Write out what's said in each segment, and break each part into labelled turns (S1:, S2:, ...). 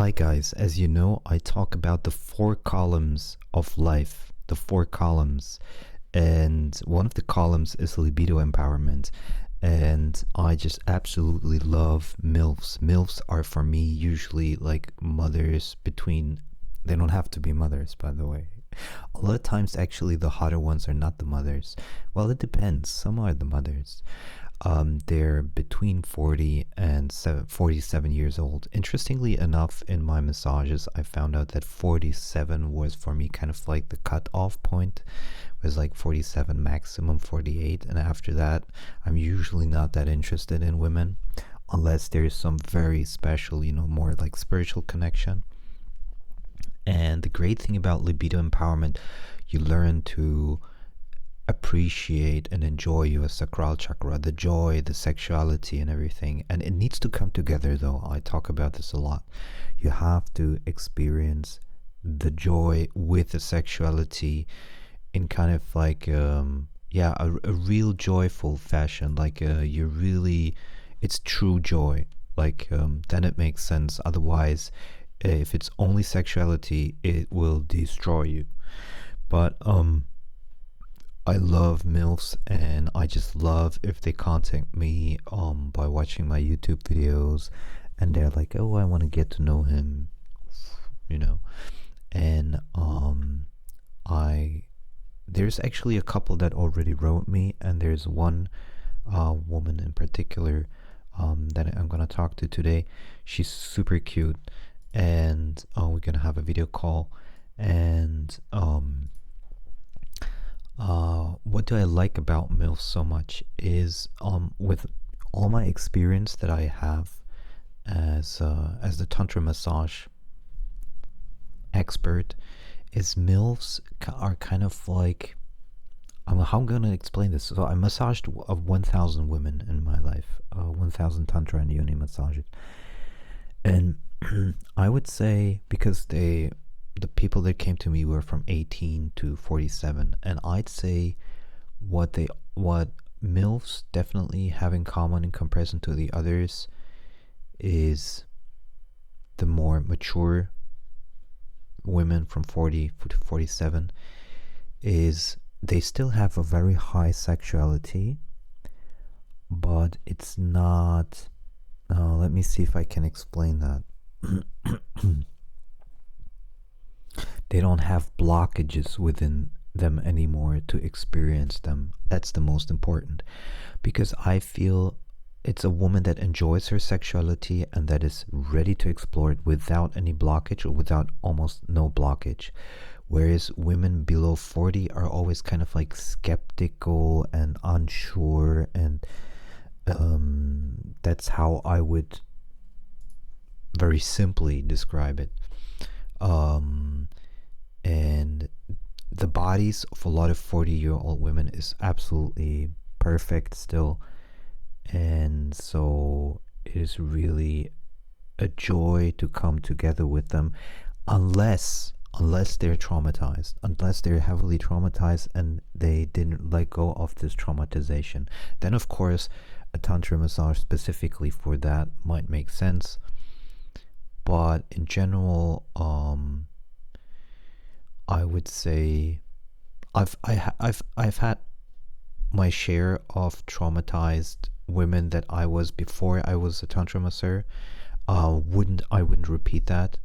S1: Hi guys, as you know, I talk about the four columns of life, the four columns, and one of the columns is libido empowerment. And I just absolutely love milfs. Milfs are for me usually like mothers between, they don't have to be mothers, by the way. A lot of times, actually, the hotter ones are not the mothers. Well, it depends. Some are the mothers. They're between 40 and 47 years old. Interestingly enough, in my massages, I found out that 47 was for me kind of like the cutoff point. It was like 47 maximum, 48. And after that, I'm usually not that interested in women unless there's some very special, more like spiritual connection. And the great thing about libido empowerment, you learn to appreciate and enjoy your sacral chakra, the joy, the sexuality, and everything. And it needs to come together, though. I talk about this a lot. You have to experience the joy with the sexuality in kind of like, a real joyful fashion. Like, it's true joy. Like, then it makes sense. Otherwise, if it's only sexuality, it will destroy you. But I love MILFs, and I just love if they contact me by watching my YouTube videos and they're like, oh, I want to get to know him, and there's actually a couple that already wrote me, and there's one woman in particular that I'm gonna talk to today. She's super cute, and we're gonna have a video call. And what do I like about MILF so much is with all my experience that I have as the tantra massage expert, is MILFs are kind of like, how I'm gonna explain this. So I massaged 1,000 women in my life, 1,000 tantra and yoni massages, and I would say, because the people that came to me were from 18 to 47, and I'd say what MILFs definitely have in common in comparison to the others is the more mature women from 40 to 47 is they still have a very high sexuality, but it's not, let me see if I can explain that. They don't have blockages within them anymore to experience them. That's the most important, because I feel it's a woman that enjoys her sexuality and that is ready to explore it without any blockage, or without almost no blockage. Whereas women below 40 are always kind of like skeptical and unsure, and that's how I would very simply describe it. And the bodies of a lot of 40-year-old women is absolutely perfect still, and so it is really a joy to come together with them, unless they're traumatized, unless they're heavily traumatized and they didn't let go of this traumatization. Then of course a tantra massage specifically for that might make sense, but in general, I would say I've had my share of traumatized women that I was before I was a tantra masseur. I wouldn't repeat that.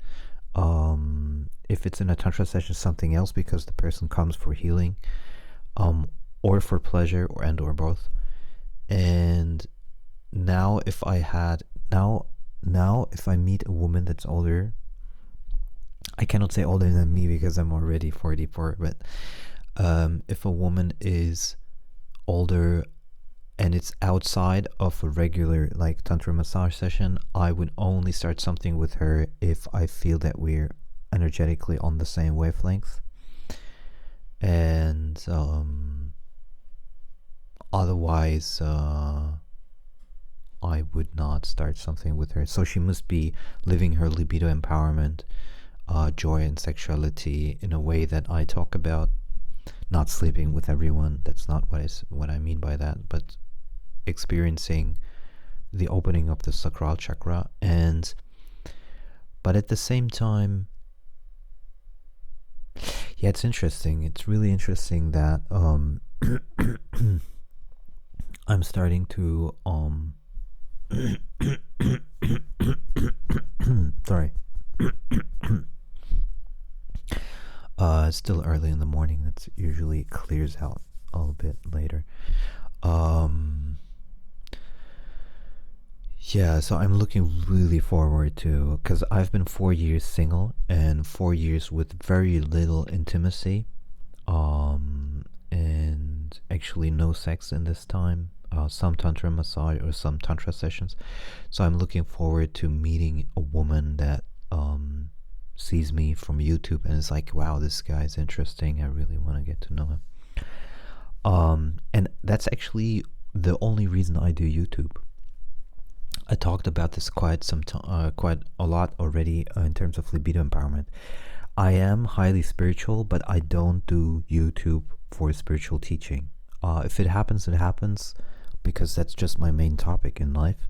S1: If it's in a tantra session, something else, because the person comes for healing, or for pleasure, or both. And now if I meet a woman that's older, I cannot say older than me because I'm already 44, but if a woman is older and it's outside of a regular like tantra massage session, I would only start something with her if I feel that we're energetically on the same wavelength. And otherwise, I would not start something with her. So she must be living her libido empowerment, joy and sexuality in a way that I talk about. Not sleeping with everyone, that's not what I mean by that, but experiencing the opening of the sacral chakra. And But at the same time, yeah, it's interesting. It's really interesting that I'm starting to sorry. It's still early in the morning. That's usually clears out a little bit later. Yeah, so I'm looking really forward to, because I've been 4 years single and 4 years with very little intimacy, and actually no sex in this time. Some tantra massage or some tantra sessions. So I'm looking forward to meeting a woman that sees me from YouTube and is like, wow, this guy's interesting. I really want to get to know him. And that's actually the only reason I do YouTube. I talked about this quite a lot already in terms of libido empowerment. I am highly spiritual, but I don't do YouTube for spiritual teaching. If it happens, it happens, because that's just my main topic in life.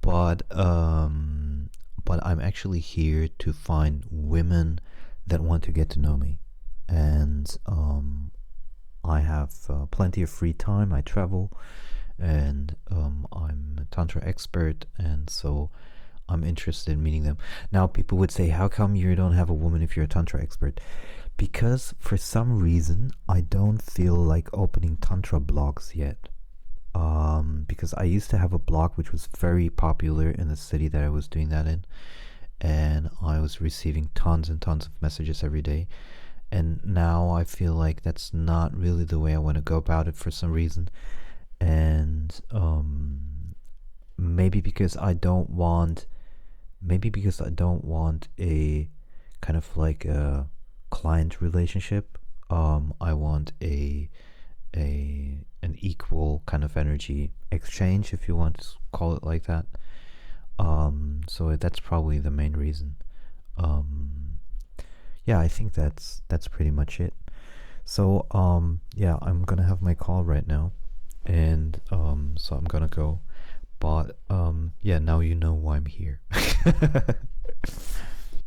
S1: But I'm actually here to find women that want to get to know me, and I have plenty of free time. I travel, and I'm a tantra expert, and so I'm interested in meeting them. Now, people would say, how come you don't have a woman if you're a tantra expert? Because for some reason I don't feel like opening tantra blogs yet. Because I used to have a blog which was very popular in the city that I was doing that in, and I was receiving tons and tons of messages every day. And now I feel like that's not really the way I want to go about it for some reason. And maybe because I don't want a kind of like a client relationship. I want an equal kind of energy exchange, if you want to call it like that. So that's probably the main reason. Yeah, I think that's pretty much it. So yeah, I'm gonna have my call right now, and so I'm gonna go. But yeah, now you know why I'm here.